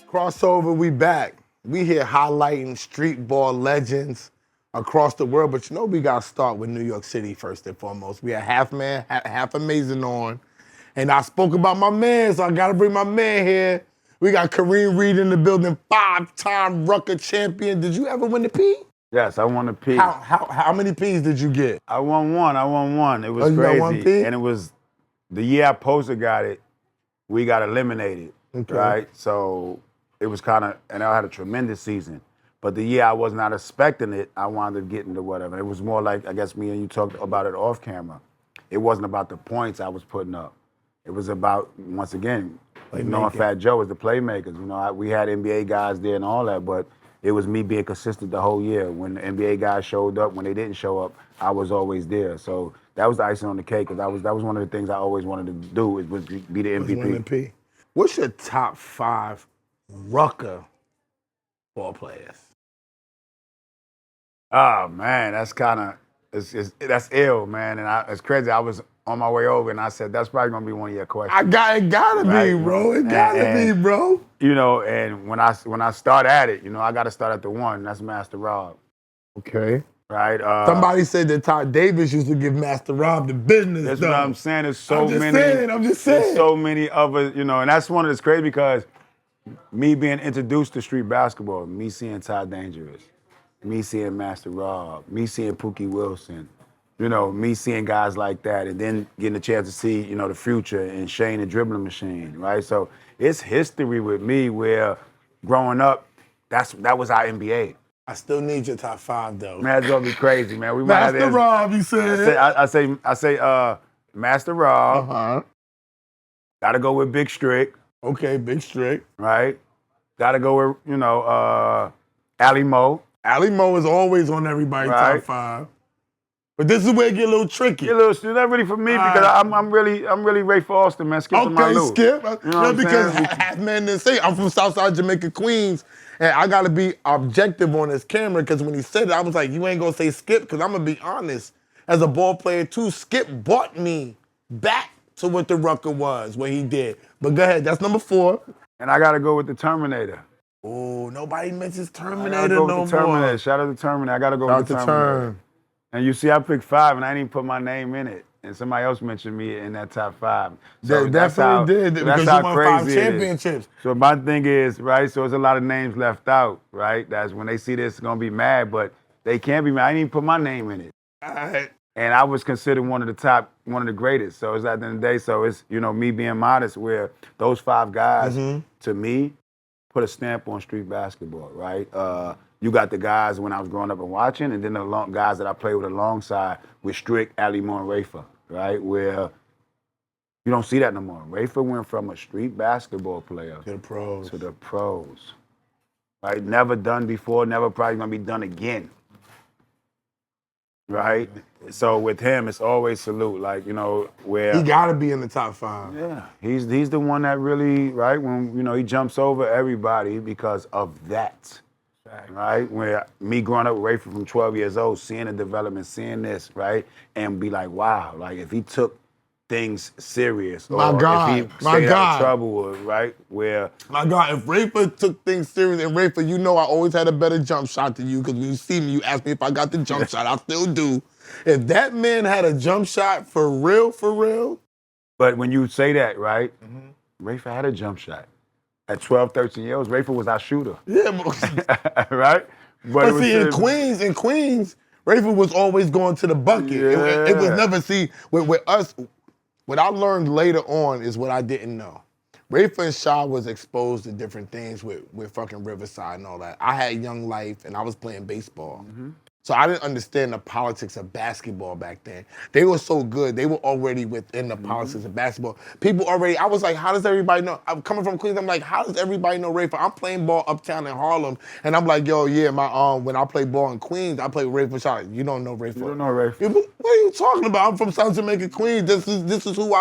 Crossover, we back. We here highlighting street ball legends across the world, but you know we gotta start with New York City first and foremost. We are half man, half amazing on. And I spoke about my man, so I gotta bring my man here. We got Kareem Reid in the building, 5-time Rucker champion. Did you ever win the P? Yes, I won the P. How many Ps did you get? I won one. It was you crazy. got one P? And it was the year I posted got it, we got eliminated. Okay. Right? So it was kind of, and I had a tremendous season. But the year I was not expecting it, I wound up getting to whatever. It was more like, I guess me and you talked about it off camera. It wasn't about the points I was putting up. It was about, once again, knowing Fat Joe as the playmakers. You know, we had NBA guys there and all that, but it was me being consistent the whole year. When the NBA guys showed up, when they didn't show up, I was always there. So that was the icing on the cake, because that was one of the things I always wanted to do, was be the MVP. What's your top 5 Rucker ball players? Oh man, that's kind of that's ill, man. And it's crazy. I was on my way over, and I said that's probably gonna be one of your questions. It gotta be, bro. It gotta be, bro. You know, and when I start at it, you know, I got to start at the one. That's Master Rob. Okay. Right. Somebody said that Todd Davis used to give Master Rob the business. That's though. what I'm saying. There's so many. I'm just saying. There's so many other, you know, and that's one that's crazy, because me being introduced to street basketball, me seeing Todd Dangerous, me seeing Master Rob, me seeing Pookie Wilson, you know, me seeing guys like that, and then getting a chance to see, you know, the future and Shane the dribbling machine, right? So it's history with me, where growing up, that was our NBA. I still need your top 5 though. Man, it's gonna be crazy, man. We Master Rob, you said. I say Master Rob. Gotta go with Big Strick. Okay, Big Strick. Right. Gotta go with, you know, Ali Mo. Ali Mo is always on everybody's top 5. But this is where it get a little tricky. It's not really for me, because I'm really Ray Foster, man. Skip to my Lou. Skip. You know because half man didn't say, I'm from Southside Jamaica, Queens, and I gotta be objective on this camera, because when he said it, I was like, you ain't gonna say Skip, because I'm gonna be honest. As a ball player too, Skip brought me back to what the Rucker was, what he did. But go ahead, that's number 4. And I gotta go with the Terminator. Oh, nobody mentions Terminator I gotta go no with the Terminator. more. Shout out to Terminator. I gotta go with the Terminator. And you see, I picked 5, and I didn't even put my name in it. And somebody else mentioned me in that top 5. So they definitely did, because you won 5 championships. So my thing is, right, so there's a lot of names left out, right? That's when they see this, gonna be mad, but they can't be mad. I didn't even put my name in it. All right. And I was considered one of the greatest. So it's at the end of the day, so it's, you know, me being modest, where those 5 guys, to me, put a stamp on street basketball, right? You got the guys when I was growing up and watching, and then the guys that I played with alongside with Strick, Ali Moore, and Rafa, right? Where you don't see that no more. Rafa went from a street basketball player to the pros. Right? Never done before, never probably gonna be done again. Right? So with him, it's always salute. Like, you know, where he gotta be in the top 5. Yeah. He's the one that really, right, when, you know, he jumps over everybody because of that. Right? Where me growing up with Rafa from 12 years old, seeing the development, seeing this, right? And be like, wow, like if he took things serious, or if he stayed out of trouble, right? Where my God, if Rafa took things serious, and Rafa, you know I always had a better jump shot than you, because when you see me, you ask me if I got the jump shot. I still do. If that man had a jump shot for real. But when you say that, right? Rafa had a jump shot. At 12, 13 years old, Rafa was our shooter. Yeah, right? But see, in Queens, Rafa was always going to the bucket. Yeah. It was never, see, with us, what I learned later on is what I didn't know. Rafa and Shaw was exposed to different things with fucking Riverside and all that. I had Young Life, and I was playing baseball. So I didn't understand the politics of basketball back then. They were so good. They were already within the politics of basketball. People already, I was like, how does everybody know? I'm coming from Queens, I'm like, how does everybody know Rafa? I'm playing ball uptown in Harlem, and I'm like, yo, yeah, when I play ball in Queens, I play with Rafa Shaw. You don't know Rafa. You don't know Rafa. What are you talking about? I'm from South Jamaica, Queens. This is who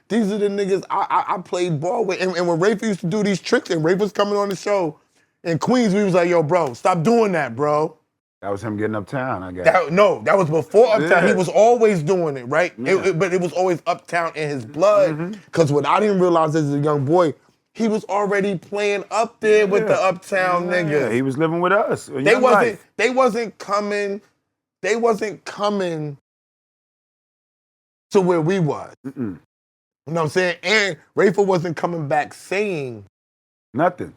these are the niggas I played ball with. And when Rafa used to do these tricks, and Rafa was coming on the show in Queens, we was like, yo, bro, stop doing that, bro. That was him getting uptown, I guess. That was before Uptown. Yeah. He was always doing it, right? Yeah. But it was always Uptown in his blood. Because what I didn't realize as a young boy, he was already playing up there with the Uptown niggas. He was living with us. They wasn't coming to where we was. You know what I'm saying? And Rayford wasn't coming back saying nothing.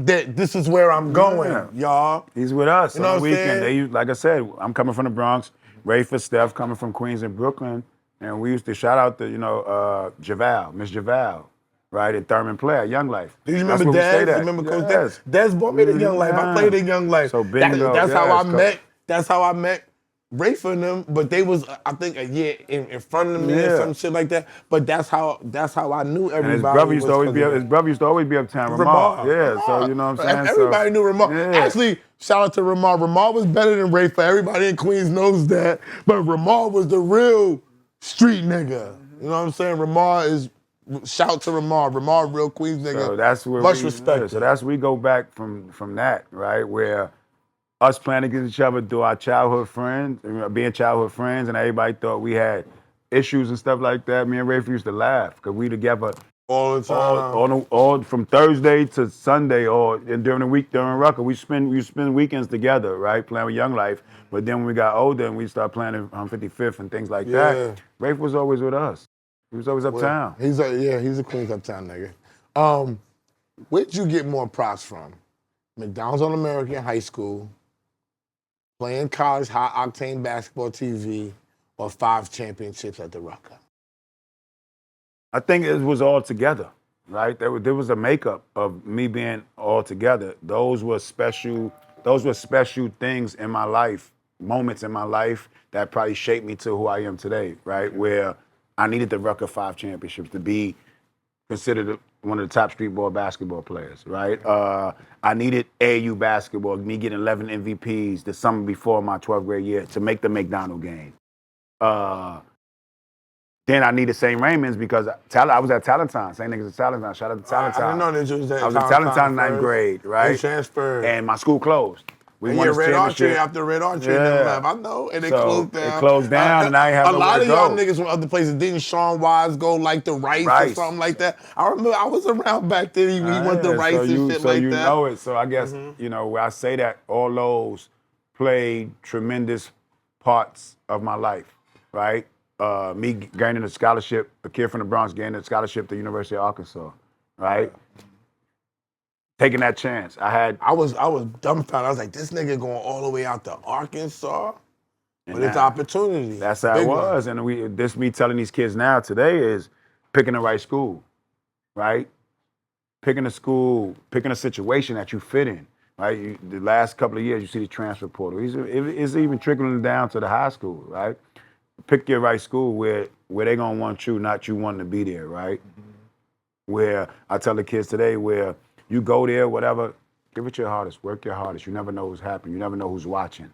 This is where I'm going, y'all. He's with us you know on the what weekend. Saying? Like I said, I'm coming from the Bronx. Rayford, Steph coming from Queens and Brooklyn, and we used to shout out to Javal, Miss Javal, right at Thurman Player, Young Life. Do you remember Dez? You remember Coach Dez? Dez brought me to Young Life. I played in Young Life. So bingo. That's how I met. That's how I met Rayford and them. But they was, I think, a year in front of me or some shit like that. But that's how I knew everybody. And his brother used to always be uptown. Ramar. Yeah. So you know what I'm saying. Everybody knew Ramar. Yeah. Actually, shout out to Ramar. Ramar was better than Rayford. Everybody in Queens knows that. But Ramar was the real street nigga. You know what I'm saying? Ramar is. Shout out to Ramar. Ramar, real Queens nigga. So that's where much respect. Yeah, so that's we go back from that, right? Where us playing against each other through our childhood friends, being childhood friends, and everybody thought we had issues and stuff like that. Me and Rayford used to laugh because we together all the time, all from Thursday to Sunday, and during the week during Rucker, we spend weekends together, right, playing with Young Life. But then when we got older and we started playing on 55th and things like that, Rayford was always with us. He was always uptown. He's a Queens uptown nigga. Where'd you get more props from? McDonald's All American High School, playing college high octane basketball TV, or 5 championships at the Rucker? I think it was all together, right? There was a makeup of me being all together. Those were special things in my life, moments in my life that probably shaped me to who I am today, right? Where I needed the Rucker 5 championships to be considered one of the top street ball basketball players, right? I needed AAU basketball, me getting 11 MVPs the summer before my 12th grade year to make the McDonald game. Then I needed St. Raymond's because I was at Talentine. St. Niggas at Talentine. Shout out to Talentine. I didn't know that you was at I was at Talentine in 9th grade, right? You transferred. And my school closed. We won the Red championship. Archery after Red Archery left. I know, and it closed down. It closed down, and I ain't have nowhere to go. A lot of y'all niggas from other places didn't Sean Wise go like the Rice or something like that. I remember I was around back then. He went to Rice and shit like that. So you know it. So I guess where I say that all those played tremendous parts of my life, right? Me gaining a scholarship, a kid from the Bronx gaining a scholarship to the University of Arkansas, right? Taking that chance. I was dumbfounded. I was like, this nigga going all the way out to Arkansas? But it's opportunity. That's how it was. And me telling these kids now today is picking the right school, right? Picking a school, picking a situation that you fit in, right? The last couple of years, you see the transfer portal. It's even trickling down to the high school, right? Pick your right school where they gonna want you, not you wanting to be there, right? Where I tell the kids today, where you go there, whatever, give it your hardest, work your hardest. You never know what's happening. You never know who's watching,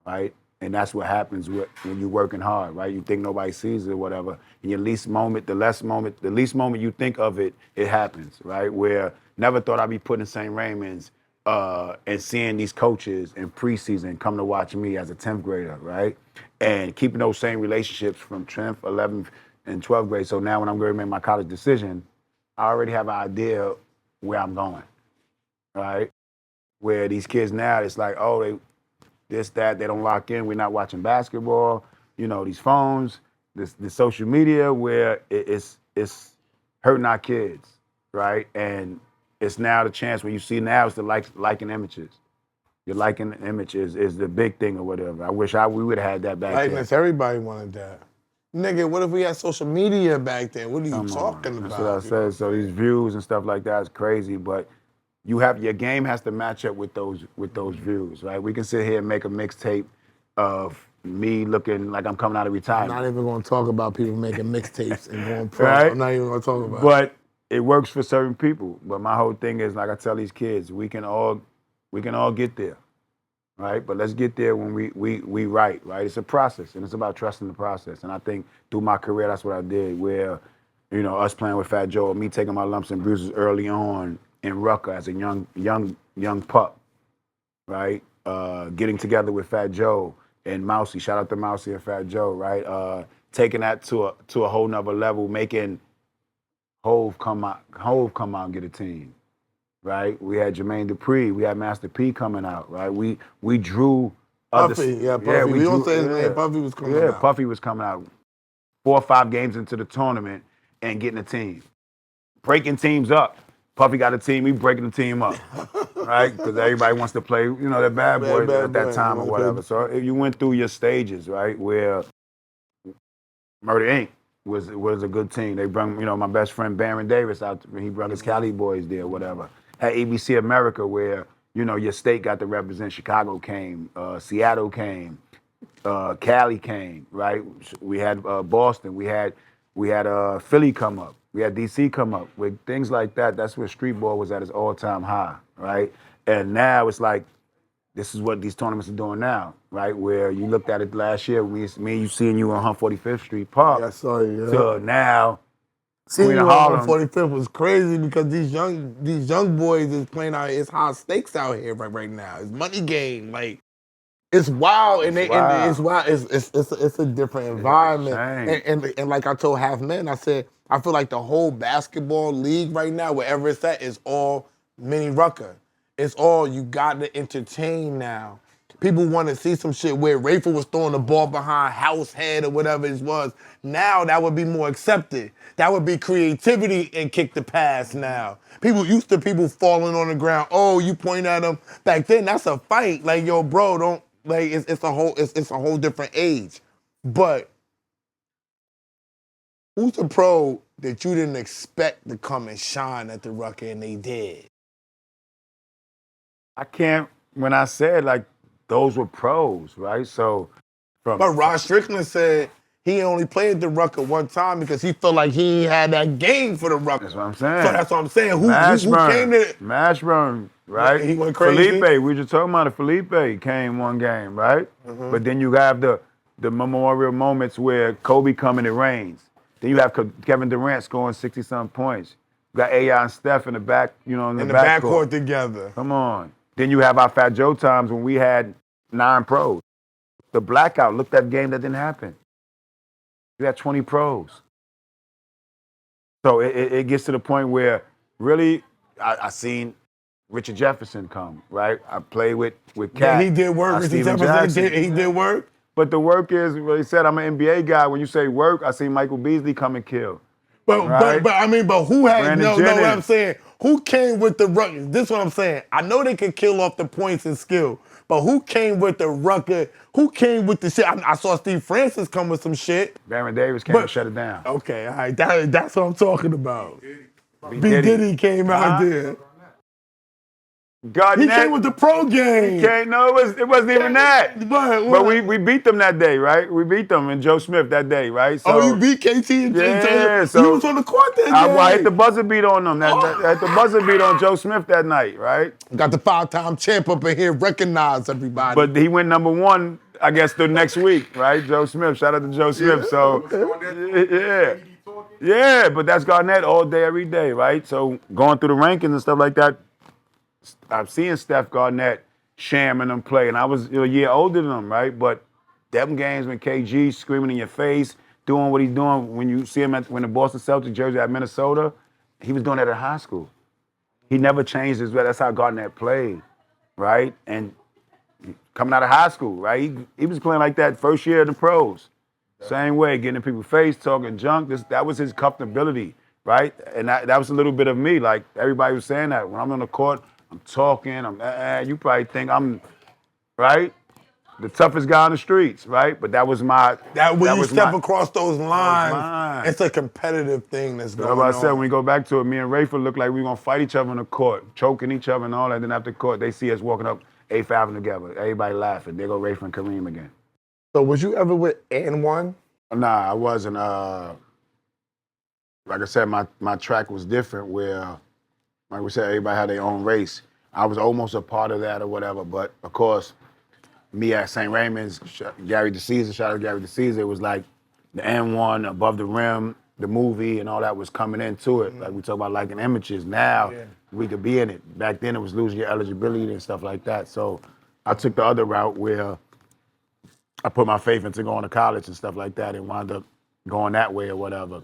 right? And that's what happens when you're working hard, right? You think nobody sees it or whatever. In your least moment, the least moment you think of it, it happens, right? Where never thought I'd be putting St. Raymond's and seeing these coaches in preseason come to watch me as a 10th grader, right? And keeping those same relationships from 10th, 11th, and 12th grade. So now when I'm going to make my college decision, I already have an idea where I'm going, right? Where these kids now, it's like, they don't lock in. We're not watching basketball. These phones, the social media, where it's hurting our kids, right? And it's now the chance where you see now is the liking images. Your liking images is the big thing or whatever. I wish we would have had that back then. Everybody wanted that. Nigga, what if we had social media back then? What are you talking about? That's what I said. So these views and stuff like that is crazy, but your game has to match up with those views, right? We can sit here and make a mixtape of me looking like I'm coming out of retirement. I'm not even going to talk about people making mixtapes and going pro. Right? I'm not even going to talk about it. But it works for certain people. But my whole thing is, like I tell these kids, we can all get there. Right, but let's get there when we right. It's a process, and it's about trusting the process. And I think through my career, that's what I did. Where, us playing with Fat Joe, me taking my lumps and bruises early on in Rucker as a young pup, right? getting together with Fat Joe and Mousy. Shout out to Mousy and Fat Joe, right? Taking that to a whole nother level, making Hove come out and get a team, right? We had Jermaine Dupri, we had Master P coming out, right? We drew Puffy, Puffy. We don't say his name. Puffy was coming out. Yeah, Puffy was coming out 4 or 5 games into the tournament and getting a team. Breaking teams up. Puffy got a team, we breaking the team up, right? Because everybody wants to play, the bad boys at that time or whatever. So you went through your stages, right, where Murder Inc. was a good team. They brought, my best friend Baron Davis out. He brought his Cali boys there, whatever. Had ABC America where, your state got to represent. Chicago came, Seattle came, Cali came, right? We had Boston. We had Philly come up. We had DC come up. With things like that, that's where street ball was at its all-time high, right? And now it's like, this is what these tournaments are doing now, right? Where you looked at it last year, me and you seeing you on 145th Street Park. Yeah, I saw you. Yeah. So now, seeing you on 145th was crazy because these young boys is playing out. It's high stakes out here right now. It's money game. Like, it's wild, and it's wild. It's a different environment. And like I told Half Men, I said I feel like the whole basketball league right now, wherever it's at, is all mini Rucker. It's all you got to entertain now. People want to see some shit where Rayful was throwing the ball behind house head or whatever it was. Now that would be more accepted. That would be creativity and kick the pass now. People used to people falling on the ground. Oh, you point at them. Back then, that's a fight. Like, yo, bro, don't like. It's a whole different age. But who's the pro that you didn't expect to come and shine at the Rucker and they did? I can't. When I said like those were pros, right? So, but Rod Strickland said he only played the Rucker one time because he felt like he had that game for the Rucker. That's what I'm saying. So that's what I'm saying. Who came to it? Mashburn, right? He went crazy. Felipe, we just talking about it. Felipe came one game, right? Mm-hmm. But then you have the memorial moments where Kobe coming, it rains. Then you have Kevin Durant scoring 60-something points. You got AI and Steph in the back, in the backcourt together. Come on. Then you have our Fat Joe times when we had 9 pros. The blackout, look at that game that didn't happen. You had 20 pros. So it gets to the point where really I seen Richard Jefferson come, right? I played with Cat. Yeah, he did work. Richard Jefferson, he did work. But the work is, well, he said, I'm an NBA guy. When you say work, I see Michael Beasley come and kill. But who had, no, what I'm saying, who came with the Rucker? This is what I'm saying. I know they could kill off the points and skill, but who came with the Rucker? Who came with the shit? I saw Steve Francis come with some shit. Baron Davis came and shut it down. Okay, all right, that's what I'm talking about. B. Diddy came out there. Garnett, he came with the pro game. No, it wasn't even that. But we beat them that day, right? We beat them and Joe Smith that day, right? So, you beat KT and yeah, so you was on the court that day. I hit the buzzer beat on them. I hit the buzzer beat on Joe Smith that night, right? Got the 5-time champ up in here, recognize everybody. But he went number 1, I guess, the next week, right? Joe Smith. Shout out to Joe Smith. Yeah, but that's Garnett all day, every day, right? So going through the rankings and stuff like that, I'm seeing Steph Garnett shamming them play, and I was a year older than him, right? But them games when KG screaming in your face, doing what he's doing, when you see him when the Boston Celtics jersey at Minnesota, he was doing that at high school. He never changed his way. That's how Garnett played, right? And coming out of high school, right? He was playing like that first year of the pros. Same way, getting in people's face, talking junk. That was his comfortability, right? And that was a little bit of me. Like, everybody was saying that. When I'm on the court, I'm talking, you probably think I'm, right? The toughest guy on the streets, right? But that was my... When you step across those lines, it's a competitive thing that's going on. Like I said, when we go back to it, me and Rayford look like we were going to fight each other on the court, choking each other and all that. Then after the court, they see us walking up 8th Avenue together. Everybody laughing. There go Rayford and Kareem again. So was you ever with N1? Nah, I wasn't. Like I said, my track was different where... Like we said, everybody had their own race. I was almost a part of that or whatever, but of course, me at St. Raymond's, Gary DeCesar, shout out to Gary DeCesar, it was like the N1, Above the Rim, the movie, and all that was coming into it. Like we talk about liking images. Now we could be in it. Back then it was losing your eligibility and stuff like that. So I took the other route where I put my faith into going to college and stuff like that and wound up going that way or whatever.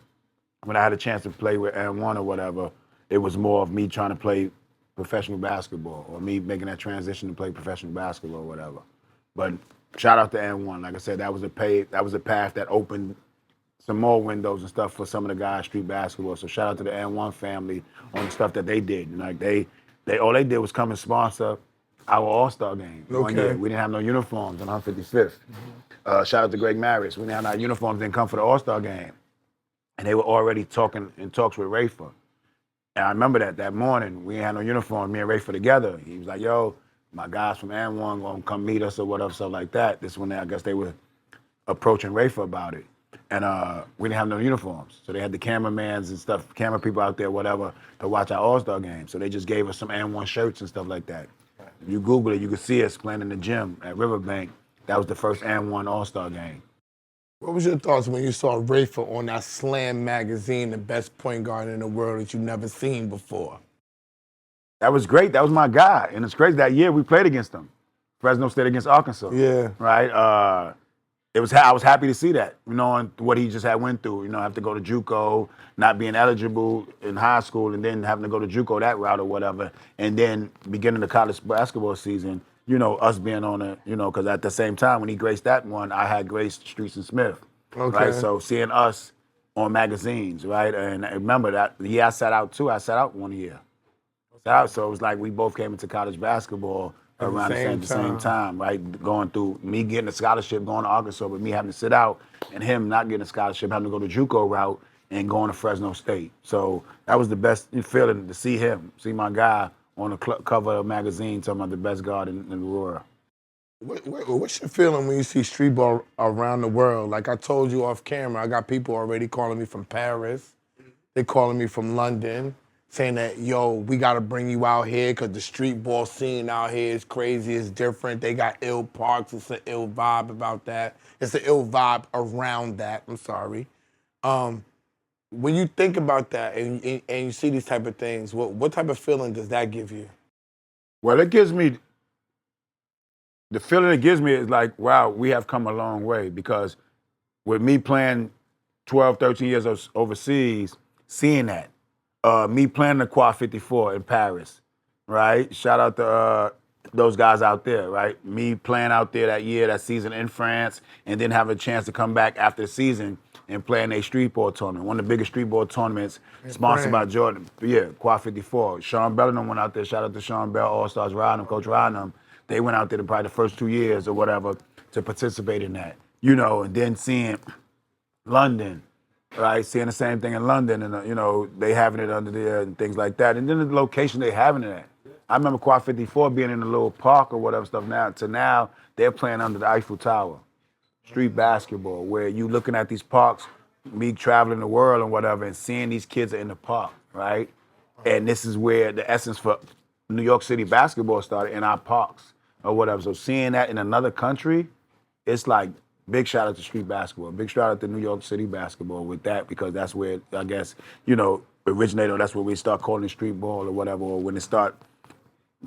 When I had a chance to play with N1 or whatever, it was more of me trying to play professional basketball or me making that transition to play professional basketball or whatever. But shout out to N1. Like I said, that was a path that opened some more windows and stuff for some of the guys street basketball. So shout out to the N1 family on the stuff that they did. Like they all they did was come and sponsor our All-Star game one Okay. year. We didn't have no uniforms on 155th. Shout out to Greg Maris. We didn't have our uniforms, didn't come for the All-Star game. And they were already talking in talks with Rafer. And I remember that morning, we ain't had no uniform, me and Rafer together. He was like, yo, my guys from N1 gonna come meet us or whatever, stuff like that. This one, I guess they were approaching Rafer about it. And we didn't have no uniforms. So they had the cameramans and stuff, camera people out there, whatever, to watch our All-Star game. So they just gave us some N1 shirts and stuff like that. If you Google it, you can see us playing in the gym at Riverbank. That was the first N1 All-Star game. What was your thoughts when you saw Rafer on that Slam magazine, the best point guard in the world that you've never seen before? That was great. That was my guy. And it's crazy. That year we played against him. Fresno State against Arkansas. Yeah. Right? I was happy to see that, knowing what he just had went through, have to go to JUCO, not being eligible in high school, and then having to go to JUCO that route or whatever, and then beginning the college basketball season, us being on it, because at the same time when he graced that one, I had graced Streets and Smith. Okay. Right? So seeing us on magazines, right? And I remember that the year I sat out too, I sat out 1 year. So it was like we both came into college basketball around the same time, right? Going through me getting a scholarship, going to Arkansas, but me having to sit out, and him not getting a scholarship, having to go to JUCO route and going to Fresno State. So that was the best feeling to see him, see my guy on the cover of a magazine talking about the best guard in the world. What's your feeling when you see street ball around the world? Like I told you off camera, I got people already calling me from Paris. They're calling me from London, saying that, yo, we got to bring you out here because the street ball scene out here is crazy, it's different. They got ill parks, it's an ill vibe about that. It's an ill vibe around that, I'm sorry. When you think about that and you see these type of things, what type of feeling does that give you? Well, it gives me, the feeling it gives me is like, wow, we have come a long way, because with me playing 12, 13 years overseas, seeing that, me playing the Quad 54 in Paris, right? Shout out to those guys out there, right? Me playing out there that season in France, and then have a chance to come back after the season and play in a street ball tournament, one of the biggest street ball tournaments sponsored by Jordan. Yeah, Quad 54. Sean Bell and them went out there. Shout out to Sean Bell, All-Stars Rodham, Coach Rodham. They went out there to probably the first 2 years or whatever to participate in that, and then seeing London, right? Seeing the same thing in London, and they having it under there and things like that, and then the location they having it at. I remember Quad 54 being in a little park or whatever stuff. Now they're playing under the Eiffel Tower, street basketball, where you looking at these parks, me traveling the world and whatever, and seeing these kids are in the park, right? And this is where the essence for New York City basketball started, in our parks or whatever. So seeing that in another country, it's like, big shout out to street basketball. Big shout out to New York City basketball with that, because that's where, I guess, originated, or that's where we start calling it street ball or whatever, or when it start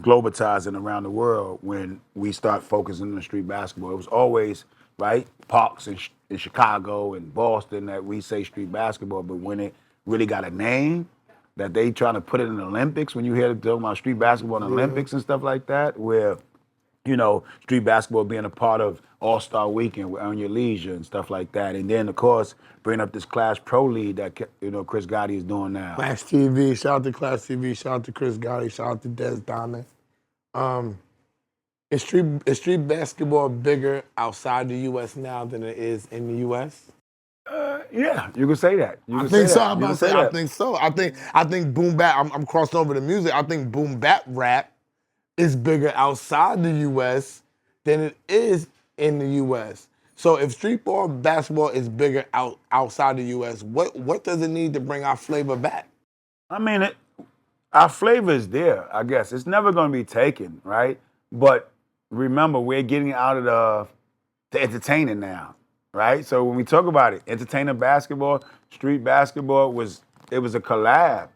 globalizing around the world, when we start focusing on street basketball. It was always, right, parks in Chicago and Boston that we say street basketball, but when it really got a name, that they trying to put it in the Olympics, when you hear them talking about street basketball in the Olympics and stuff like that, where, street basketball being a part of All-Star Weekend with Earn Your Leisure and stuff like that. And then, of course, bring up this Clash Pro League that, Chris Gotti is doing now. Clash TV, shout out to Clash TV, shout out to Chris Gotti, shout out to Des Diamond. Is street basketball bigger outside the U.S. now than it is in the U.S.? Yeah, you can say that. I think so. I think so. I think boom bap. I'm crossing over to music. I think boom bap rap is bigger outside the U.S. than it is in the U.S. So if street ball basketball is bigger outside the U.S., what does it need to bring our flavor back? I mean, our flavor is there, I guess. It's never going to be taken, right? But remember, we're getting out of the entertaining now, right? So when we talk about it, entertainer basketball, street basketball was a collab,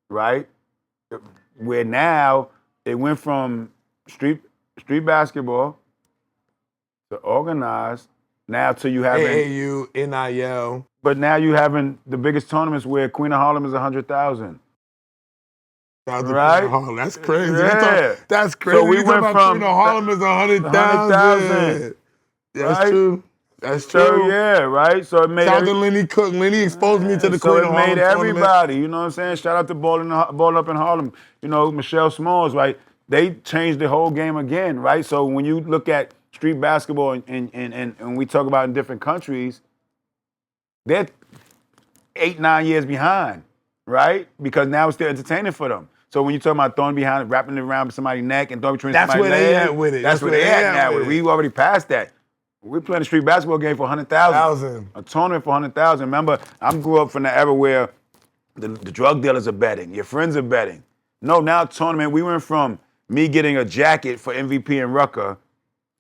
right? Where now it went from street street basketball to organize now till you having AAU, NIL. but now you having the biggest tournaments where Queen of Harlem is 100,000. Right? Harlem. That's crazy. Yeah. That's crazy. So we You went talking about from Queen of Harlem is 100,000. That's right? true. That's So true. yeah, right? So it made Shout out to Lenny Cook. Lenny exposed me to the so Queen it of made Harlem tournament. everybody, you know what I'm saying? Shout out to Ball Up in Harlem. You know, Michelle Smalls, right? They changed the whole game again, right? So when you look at street basketball and we talk about in different countries, they're 8, 9 years behind, right? Because now it's still entertaining for them. So when you talk about throwing behind, wrapping it around somebody's neck and throwing between That's somebody's where they legs, at with it. That's where they at now with it. We already passed that. We're playing a street basketball game for 100,000. A tournament for 100,000. Remember, I grew up from the era where the drug dealers are betting, your friends are betting. No, now tournament, we went from me getting a jacket for MVP and Rucker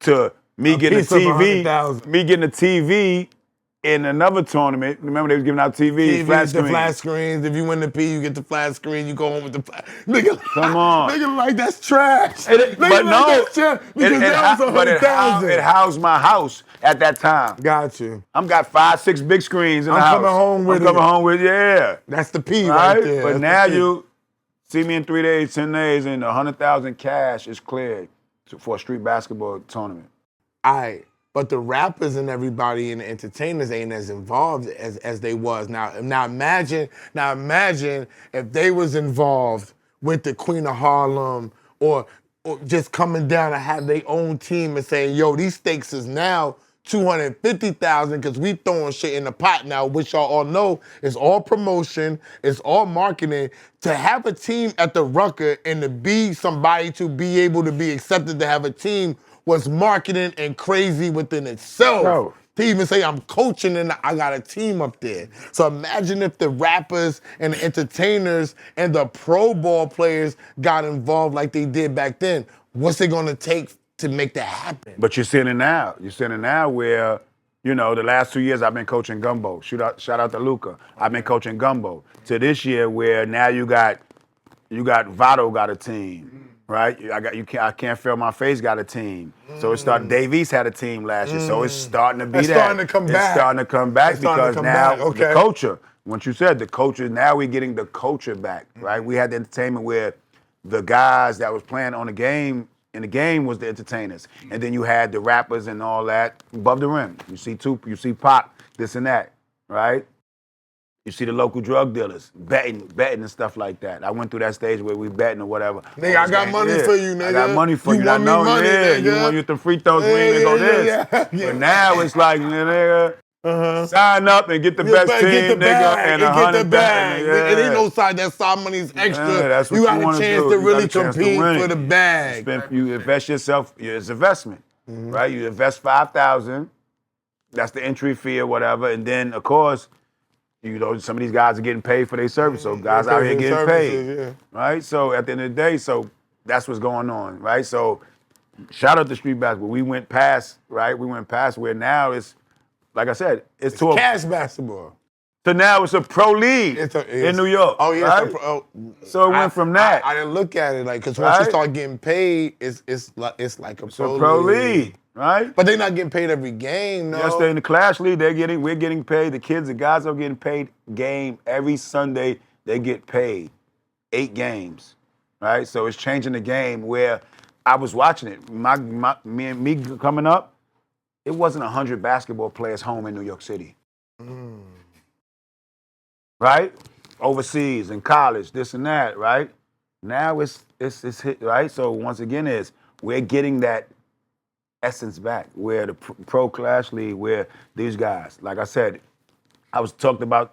to me getting a TV, in another tournament. Remember they was giving out TVs, flat screens. If you win the P, you get the flat screen. You go home with the flat. Nigga, come on. Nigga, like that's trash. But no, that's trash because that was 100,000. It housed my house at that time. Got you. I'm got 5, 6 big screens in the house. I'm coming home with yeah. That's the P right there. But now you see me in 3 days, 10 days, and 100,000 cash is cleared for a street basketball tournament. All right. But the rappers and everybody and the entertainers ain't as involved as they was. Now imagine if they was involved with the Queen of Harlem or just coming down and have their own team and saying, yo, these stakes is now 250,000 because we throwing shit in the pot now, which y'all all know is all promotion, it's all marketing. To have a team at the Rucker and to be somebody to be able to be accepted to have a team was marketing and crazy within itself. Bro. To even say I'm coaching and I got a team up there. So imagine if the rappers and the entertainers and the pro ball players got involved like they did back then. What's it gonna take to make that happen? But you're seeing it now. You're seeing it now where, you know, the last 2 years I've been coaching gumbo. Shout out to Luca. I've been coaching gumbo. To this year where now you got Votto got a team. Right, I can't feel my face. Got a team, so it started. Dave East had a team last year, so it's starting to be starting to come back. It's starting to come back because now the culture. Once you said the culture, now we're getting the culture back. Right, we had the entertainment where the guys that was playing on the game in the game was the entertainers, and then you had the rappers and all that above the rim. You see Pop, this and that, right? You see the local drug dealers betting and stuff like that. I went through that stage where we betting or whatever. Nigga, I got money for you, nigga. I got money for you. You want me money, nigga. You want you the free throws, we ain't gonna go this. But now it's like, nigga, sign up and get the best team, nigga, and get the bag. Yeah. It ain't no side. That side money's extra. Yeah, that's what you got a chance to really compete for the bag. You invest yourself. It's investment, right? You invest $5,000. That's the entry fee or whatever, and then of course. You know, some of these guys are getting paid for their service, so guys out here getting paid, right? So at the end of the day, so that's what's going on, right? So shout out to street basketball. We went past, right? We went past where now it's, like I said, it's to cash basketball. So now it's a pro league in New York. Oh yeah, right? So it went from that. I didn't look at it like because once you start getting paid, it's like a pro league. Right? But they're not getting paid every game, no. Yes, they're in the Clash League. We're getting paid. The kids, the guys are getting paid game every Sunday. They get paid 8 games, right? So it's changing the game where I was watching it. Me coming up, it wasn't 100 basketball players home in New York City, right? Overseas in college, this and that, right? Now it's hit, right? So once again, we're getting that essence back, where the pro Clash League, where these guys, like I said, I was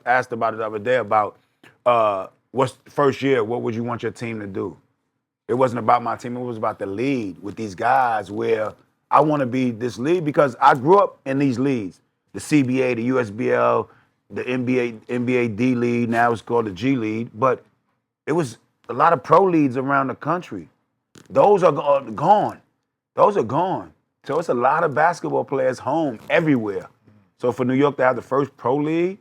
asked about it the other day about what's the first year, what would you want your team to do? It wasn't about my team, it was about the league with these guys where I want to be this league because I grew up in these leagues, the CBA, the USBL, the NBA D League, now it's called the G League, but it was a lot of pro leagues around the country. Those are gone. Those are gone. So it's a lot of basketball players home everywhere. So for New York to have the first pro league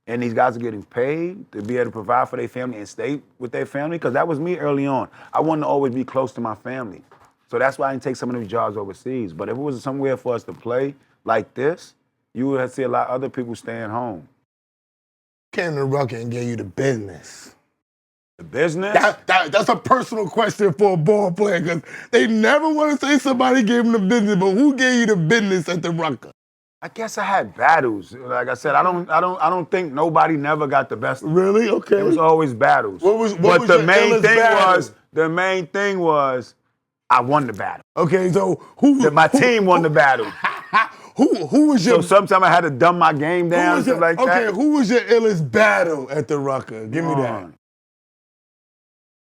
and these guys are getting paid to be able to provide for their family and stay with their family, because that was me early on. I wanted to always be close to my family. So that's why I didn't take some of these jobs overseas. But if it was somewhere for us to play like this, you would see a lot of other people staying home. Came to Rucker and gave you the business. The business? That's a personal question for a ball player because they never want to say somebody gave them the business, but who gave you the business at the Rucker? I guess I had battles. Like I said, I don't think nobody never got the best. Really? Okay. It was always battles. What was but your the main thing battle? was I won the battle. Okay, so my team won the battle. Who was your? So sometimes I had to dumb my game down, stuff like that. Okay, who was your illest battle at the Rucker? Give me that.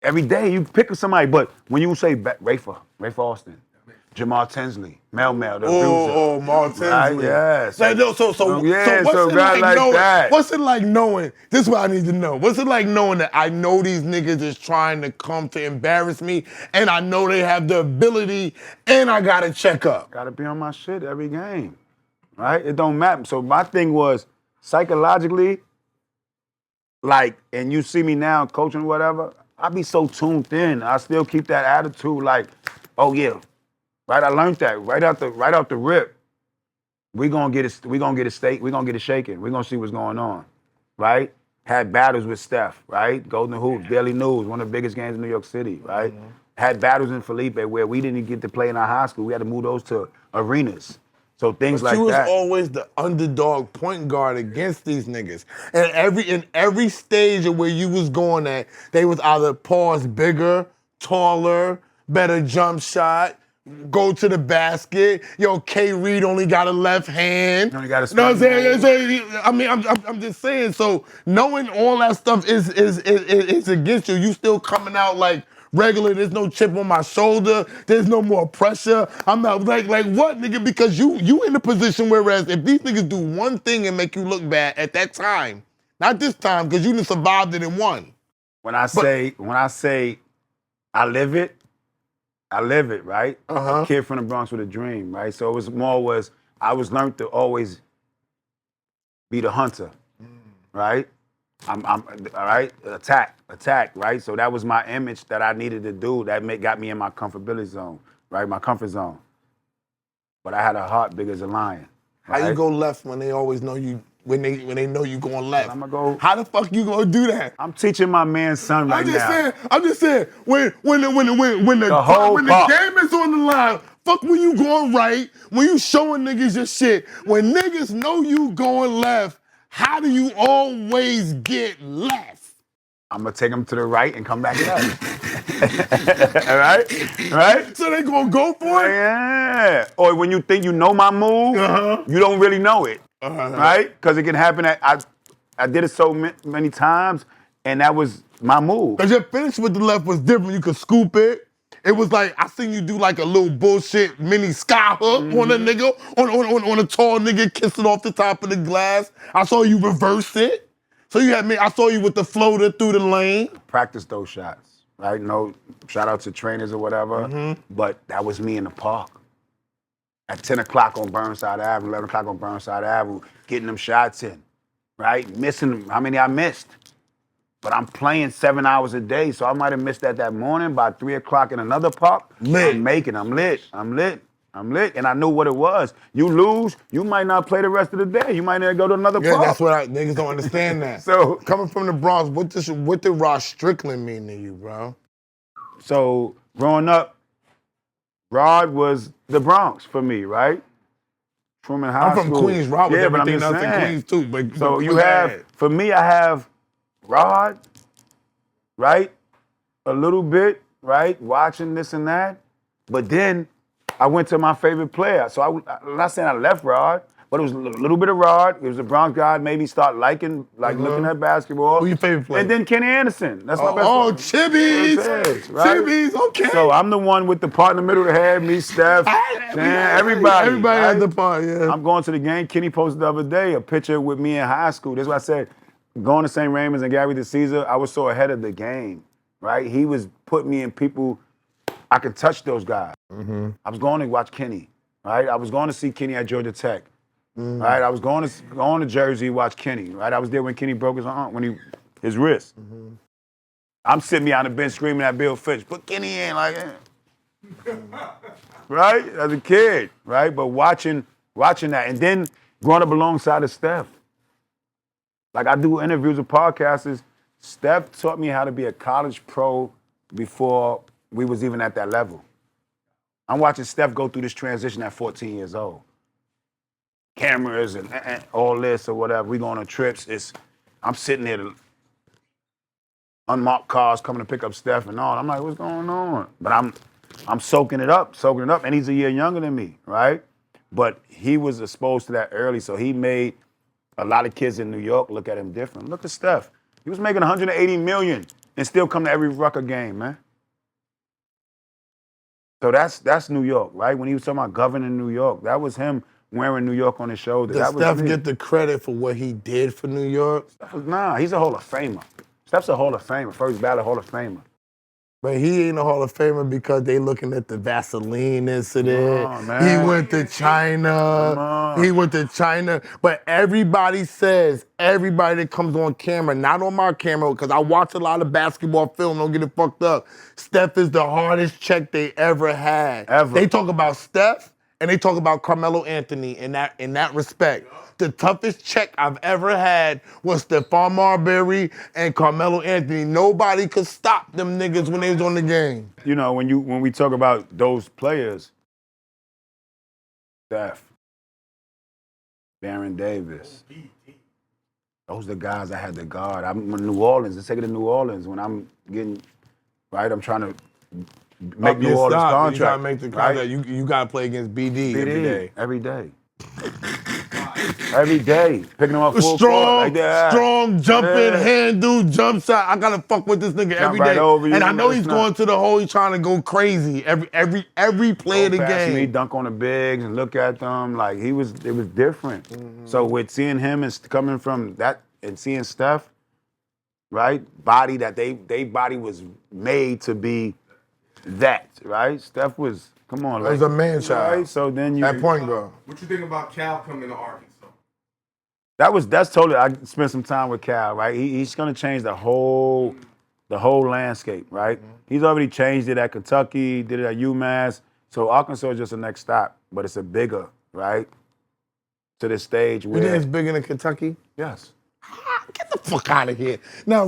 Every day you pick somebody, but when you say Rafa Austin, Jamal Tinsley, Mel, the Oh, Mal Tinsley. Right? Yes. Like, no, so what's it like knowing? That. What's it like knowing? This is what I need to know. What's it like knowing that I know these niggas is trying to come to embarrass me, and I know they have the ability, and I gotta check up. Gotta be on my shit every game, right? It don't matter. So my thing was psychologically, like, and you see me now coaching whatever. I be so tuned in. I still keep that attitude, like, oh yeah. Right, I learned that right out the rip. We gonna get it shaken. We gonna see what's going on, right? Had battles with Steph, right? Golden Hoops, Daily News, one of the biggest games in New York City, right? Mm-hmm. Had battles in Felipe where we didn't get to play in our high school. We had to move those to arenas. So things like that. You was always the underdog point guard against these niggas. And in every stage of where you was going at, they was either pause bigger, taller, better jump shot, go to the basket. Yo, Kareem Reid only got a left hand. Only got a know what I'm saying? I mean, I'm just saying. So knowing all that stuff is against you. You still coming out like regular. There's no chip on my shoulder. There's no more pressure. I'm not like what, nigga? Because you in a position whereas if these niggas do one thing and make you look bad at that time, not this time because you done survived it and won. When I say I live it, right? A kid from the Bronx with a dream, right? So it was I was learned to always be the hunter, right? I'm all right, attack, right? So that was my image that I needed to do. That got me in my comfortability zone, right? My comfort zone. But I had a heart big as a lion. Right? How you go left when they always know you? When they know you going left, How the fuck you gonna do that? I'm teaching my man's son right now. I'm just saying. When the game is on the line, fuck when you going right. When you showing niggas your shit. When niggas know you going left, how do you always get left? I'm gonna take them to the right and come back left. All right? So they gonna go for it? Yeah. Or when you think you know my move, you don't really know it. Right? Because it can happen. I did it so many times, and that was my move. Because your finish with the left was different. You could scoop it. It was like, I seen you do like a little bullshit mini sky hook on a nigga, on a tall nigga kissing off the top of the glass. I saw you reverse it. So I saw you with the floater through the lane. Practice those shots, right? No, shout out to trainers or whatever, but that was me in the park. At 10 o'clock on Burnside Avenue, 11 o'clock on Burnside Avenue, getting them shots in, right? Missing them. How many I missed? But I'm playing 7 hours a day, so I might have missed that morning. By 3 o'clock in another park, I'm lit. And I knew what it was. You lose, you might not play the rest of the day. You might not go to another park. Yeah, that's what niggas don't understand that. So coming from the Bronx, what did Ross Strickland mean to you, bro? So growing up, Rod was the Bronx for me, right? Truman High School. I'm from Queens. Rod was everything else in Queens too. So you have, for me, I have Rod, right? A little bit, right? Watching this and that. But then I went to my favorite player. So I'm not saying I left Rod, but it was a little bit of Rod. It was a Bronx guy, made me start looking at basketball. Who your favorite player? And then Kenny Anderson. That's my best friend. Chibby's. Right? Chibby's, okay. So I'm the one with the part in the middle that had me, Steph, everybody. Everybody had the part, yeah. I'm going to the game. Kenny posted the other day a picture with me in high school. That's why I said, going to St. Raymond's and Gary DeCesar, I was so ahead of the game, right? He was putting me in people, I could touch those guys. I was going to watch Kenny, right? I was going to see Kenny at Georgia Tech. Right, I was going to Jersey to watch Kenny. Right, I was there when Kenny broke his wrist. I'm sitting behind the bench screaming at Bill Fitch, "Put Kenny in!" Like, Right? As a kid, right? But watching that, and then growing up alongside of Steph. Like I do interviews with podcasters. Steph taught me how to be a college pro before we was even at that level. I'm watching Steph go through this transition at 14 years old. Cameras and all this or whatever. We going on trips. I'm sitting there, unmarked cars coming to pick up Steph and all. I'm like, what's going on? But I'm soaking it up, and he's a year younger than me, right? But he was exposed to that early, so he made a lot of kids in New York look at him different. Look at Steph. He was making $180 million and still come to every Rucker game, man. So that's New York, right? When he was talking about governing New York, that was him wearing New York on his shoulders. Does That was Steph me. get the credit for what he did for New York? Nah, he's a Hall of Famer. Steph's a Hall of Famer, first ballot Hall of Famer. But he ain't a Hall of Famer because they looking at the Vaseline incident. Come on, man. He went to China. Come on. He went to China. But everybody that comes on camera, not on my camera, because I watch a lot of basketball film, don't get it fucked up. Steph is the hardest check they ever had. Ever. They talk about Steph and they talk about Carmelo Anthony in that respect. The toughest check I've ever had was Stephon Marbury and Carmelo Anthony. Nobody could stop them niggas when they was on the game. You know, when we talk about those players, Steph, Baron Davis, those are the guys I had to guard. I'm in New Orleans. Let's take it to New Orleans when I'm getting, right, I'm trying to make New Orleans contract. You gotta make the contract. Right? You gotta play against BD every day. Every day. Every day. Picking them up full court like that. Strong jumping, handle, jump shot. I gotta fuck with this nigga every right day. over you, And I know let he's us know. going to the hole. He's trying to go crazy every play of the Pass me, game. dunk on the bigs and look at them. Like it was different. So with seeing him and coming from that and seeing Steph, right? Body that they body was made to be that, right? Steph was, come on. It was a man child. Right? So then you. At point guard. What you think about Cal coming to Arkansas? That's totally. I spent some time with Cal, right? He's gonna change the whole landscape, right? He's already changed it at Kentucky, did it at UMass. So Arkansas is just the next stop, but it's a bigger, right? To the stage You where think it's bigger than Kentucky? yes. Get the fuck out of here. Now,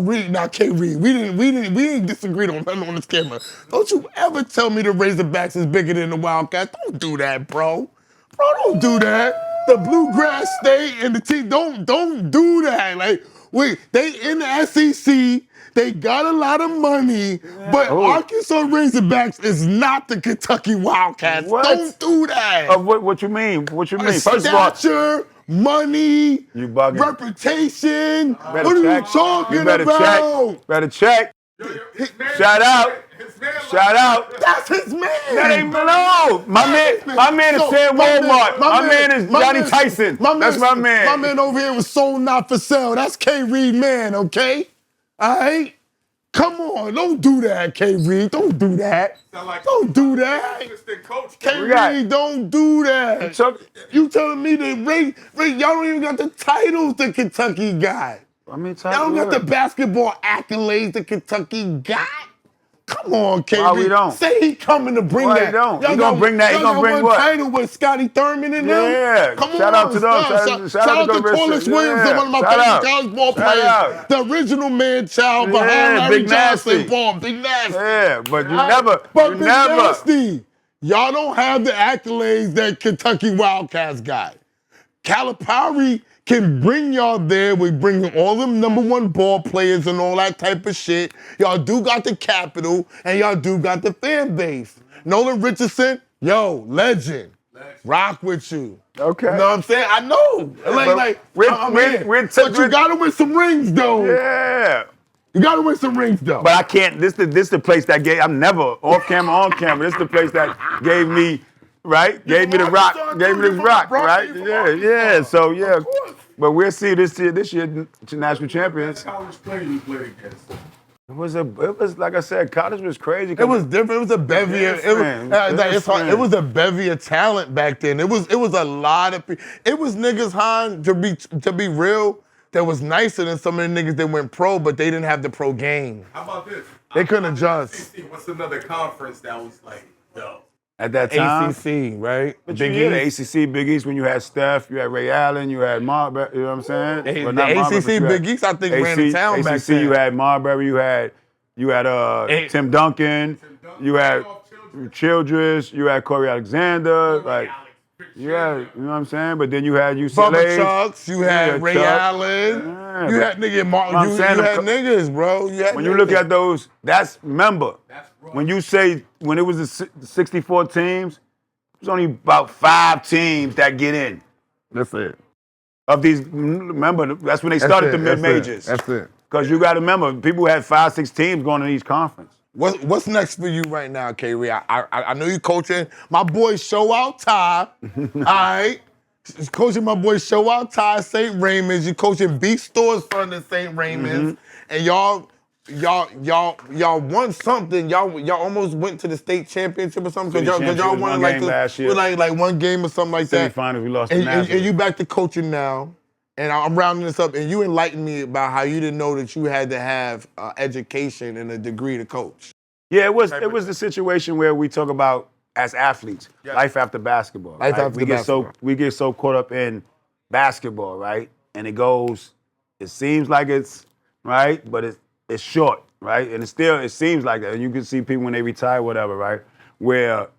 K. Reid, we didn't disagree on nothing on this camera. Don't you ever tell me the Razorbacks is bigger than the Wildcats. Don't do that, bro. Bro, don't do that. The Bluegrass State and the team, don't do that. Like, wait, they in the SEC, they got a lot of money, but Arkansas Razorbacks is not the Kentucky Wildcats. What? Don't do that. Of what you mean? What you mean? First of all, Stature, money, You bugging. reputation. better What are check. you talking You better about? check. Better check. Shout out. Shout out. That's his man. That ain't no. My man is So, Sam Walmart. My man is Johnny man- Tyson. That's my man. My man over here was sold not for sale. That's K. Reid man, okay? All right? Come on, don't do that, K. Reid. Don't do that. Don't do that. Coach. K. We got- Reid, don't do that. You telling me that Ray, y'all don't even got the titles the Kentucky got. I mean, Y'all don't got the basketball accolades the Kentucky got. Come on, K. Why we Reid. don't? Say he coming to bring Why that. he don't? Y'all He gonna got- bring that. He y'all gonna got bring one what? title with Scotty Thurman and them. Yeah. Come Shout on, out to those. stop. Shout out to to those. Corliss Yeah. Williams, one of my Shout favorite out. college ball Shout players. out. The original man child behind Yeah, Larry Big Johnson, Nasty. Paul, Big Nasty. Yeah, but you All right? never. But You Big never. Nasty, y'all don't have the accolades that Kentucky Wildcats got. Calipari can bring y'all there. We bring all them #1 ball players and all that type of shit. Y'all do got the capital and y'all do got the fan base. Nolan Richardson, yo, legend. Rock with you. Okay. You know what I'm saying? I know. but I'm in. But you gotta win some rings though. Yeah. You gotta win some rings though. But I can't. This the place that gave. I'm never off camera, on camera. This the place that gave me, right? Gave me the rock. Gave me this rock, right? Yeah. So yeah. But we'll see this year. This year, national champions. College player you played against. It was like I said, college was crazy. It was different. It was a bevy. It was a bevy of talent back then. It was a lot of. It was niggas, Han, to be real, that was nicer than some of the niggas that went pro, but they didn't have the pro game. How about this? They couldn't adjust. What's another conference that was like At that time. ACC, right? But Big you had East. the ACC, Big East, when you had Steph, you had Ray Allen, you had Marbury, you know what I'm saying? The Well, not Marbury, ACC but you had Big East, I think, ran the town back ACC, then. you had Marbury, you had Tim Duncan, you had Childress, you had Corey Alexander, like, yeah, you know what I'm saying? But then you had UCLA. Bubba Chucks, you had Ray Chuck. Allen, Yeah, you but- had nigga Martin, I'm you saying had niggas, bro. You had When you look niggas. at those, remember, when you say, when it was the 64 teams, there's only about 5 teams that get in. That's it. Of these, remember, that's when they started the mid-majors. That's it. Because you got to remember, people had 5, 6 teams going to each conference. What's next for you right now, K-Reed? I know you coaching my boy Show Out Ty. All right. Coaching my boy Show Out Ty, St. Raymond's. You coaching Beat Stores Fund at St. Raymond's. And y'all won something. Y'all almost went to the state championship or something. Because y'all won like last year. like one game or something like that. Semifinals, we lost to And Nazareth. you back to coaching now. And I'm rounding this up, and you enlightened me about how you didn't know that you had to have education and a degree to coach. Yeah, it was the situation where we talk about as athletes, life after basketball. Life right? after basketball. We get so caught up in basketball, right? And it seems like it's right, but it's short, right? And it seems like that. And you can see people when they retire, whatever, right? Where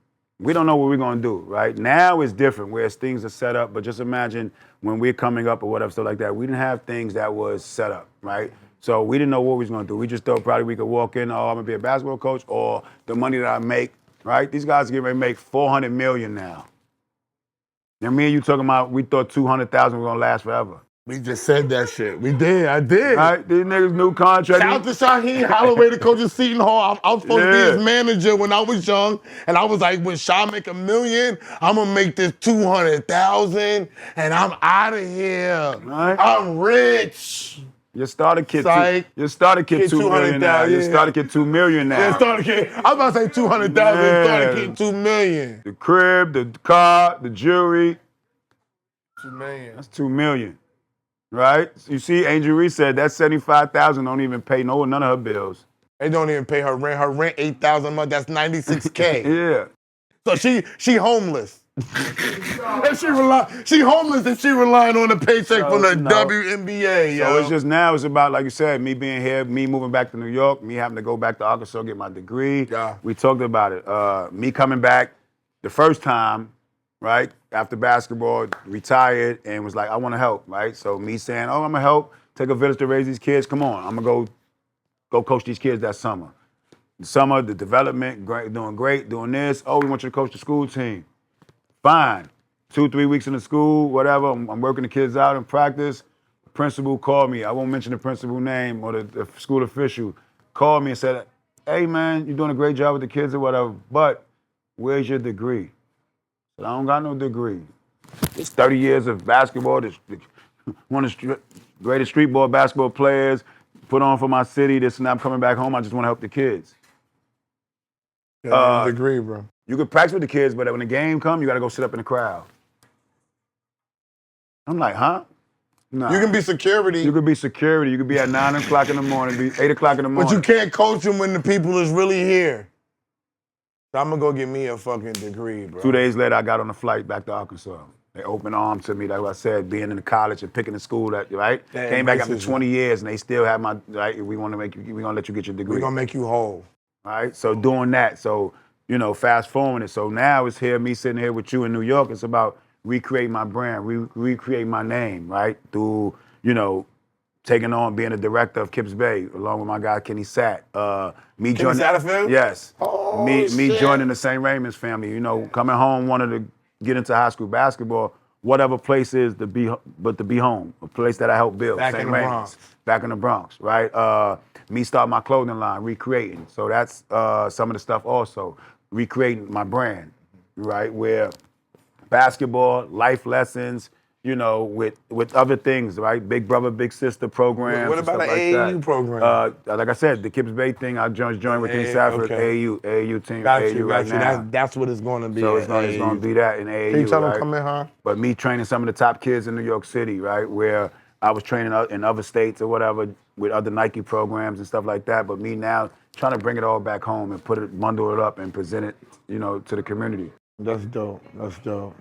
we don't know what we're gonna do, right? Now it's different, where things are set up, but just imagine when we're coming up or whatever, stuff like that, we didn't have things that was set up, right? So we didn't know what we was gonna do. We just thought probably we could walk in, oh, I'm gonna be a basketball coach, or the money that I make, right? These guys are getting ready to make $400 million now. And me and you talking about, we thought 200,000 was gonna last forever. We just said that shit. We did. I did. Right? These niggas new contract. Shout out to Shaheem Holloway, the coach of Seton Hall. I was supposed to be his manager when I was young, and I was like, when Sha make $1 million, I'm gonna make this 200,000, and I'm out of here. Right. I'm rich. Your starter kid, Psych. your starter kid 2 million now. 200,000, Your yeah. starter kid 2 million now. Yeah, starter kid. I was about to say 200,000. Man. Starter kid 2 million. The crib, the car, the jewelry. 2 million. That's 2 million. Right? You see, Angel Reese said that 75,000 don't even pay none of her bills. They don't even pay her rent. Her rent $8,000 a month. That's $96K. Yeah. So she homeless. And she homeless and she relying on the paycheck from the WNBA, yo. So it's just now, it's about, like you said, me being here, me moving back to New York, me having to go back to Arkansas, get my degree. Yeah. We talked about it. Me coming back the first time, right, after basketball, retired, and was like, I want to help, right? So me saying, oh, I'm going to help, take a village to raise these kids. Come on, I'm going to go coach these kids that summer. The summer, the development, doing great, doing this. Oh, we want you to coach the school team. Fine. 2-3 weeks in the school, whatever. I'm working the kids out in practice. The principal called me. I won't mention the principal name or the school official. Called me and said, hey, man, you're doing a great job with the kids or whatever, but where's your degree? I said, I don't got no degree. It's 30 years of basketball. One of the greatest street ball basketball players, put on for my city. This and that. I'm coming back home. I just want to help the kids. Degree, bro. You can practice with the kids, but when the game comes, you got to go sit up in the crowd. I'm like, huh? Nah. You can be security. You could be security. You could be at 9 o'clock in the morning, be 8 o'clock in the morning. But you can't coach them when the people is really here. So I'm gonna go get me a fucking degree, bro. 2 days later, I got on a flight back to Arkansas. They opened arms to me, like I said, being in the college and picking the school that, right? That Came back after embraces 20 years and they still have my, right? We're gonna let you get your degree. We're gonna make you whole. Right? So doing that, so, you know, fast forwarding it. So now it's here, me sitting here with you in New York. It's about recreate my brand, recreate my name, right? Through, you know, taking on being a director of Kips Bay, along with my guy Kenny Satt. Me joining Satterfield? Yes. Oh, me shit. joining the St. Raymond's family. You know, coming home, wanted to get into high school basketball. Whatever place is to be home, a place that I helped build. Back St. in the Raymond's. Bronx. Back in the Bronx, right? Me start my clothing line, recreating. So that's some of the stuff also. Recreating my brand, right? Where basketball, life lessons, you know, with other things, right? Big brother, big sister programs. What about and an stuff like AAU that. program? Like I said, the Kips Bay thing, I joined with King AAU, Safford, okay. AAU team, Got AAU you, right now. That's what it's gonna be. So it's at gonna AAU. be that in AAU, Can you tell them right? come in, huh? But me training some of the top kids in New York City, right? Where I was training in other states or whatever with other Nike programs and stuff like that. But me now trying to bring it all back home and bundle it up and present it, to the community. That's dope. That's dope.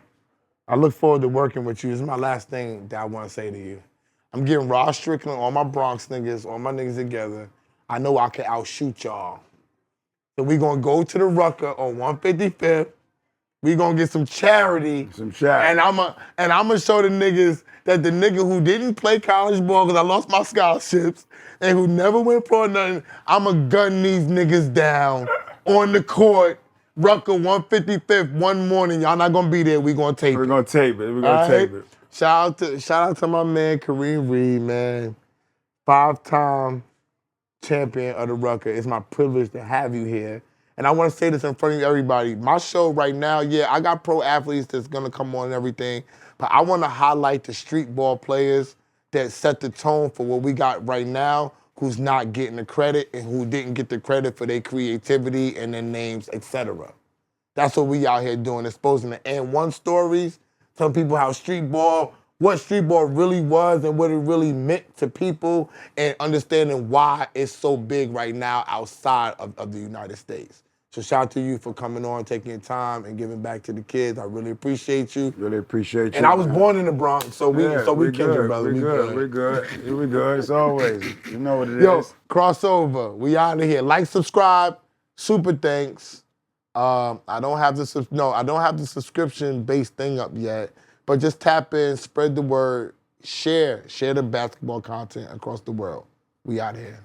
I look forward to working with you. This is my last thing that I want to say to you. I'm getting Ross Strickland, all my Bronx niggas, all my niggas together. I know I can outshoot y'all. So we gonna go to the Rucker on 155th. We gonna get some charity. And I'm gonna show the niggas that the nigga who didn't play college ball because I lost my scholarships and who never went pro or nothing, I'ma gun these niggas down on the court. Rucker 155th one morning. Y'all not gonna be there. We gonna tape it. We're gonna tape it. Shout out to my man Kareem Reid, man. 5-time champion of the Rucker. It's my privilege to have you here. And I want to say this in front of everybody. My show right now, I got pro athletes that's gonna come on and everything, but I want to highlight the street ball players that set the tone for what we got right now, who's not getting the credit and who didn't get the credit for their creativity and their names, etc. That's what we out here doing, exposing the N1 stories, telling people how what street ball really was and what it really meant to people, and understanding why it's so big right now outside of the United States. So shout out to you for coming on, taking your time, and giving back to the kids. I really appreciate you. Really appreciate you. And I was born in the Bronx, so we kindred, brother. We good. It's always. You know what it is. Yo, crossover. We out of here. Like, subscribe. Super thanks. I don't have the subscription-based thing up yet, but just tap in, spread the word, share the basketball content across the world. We out here.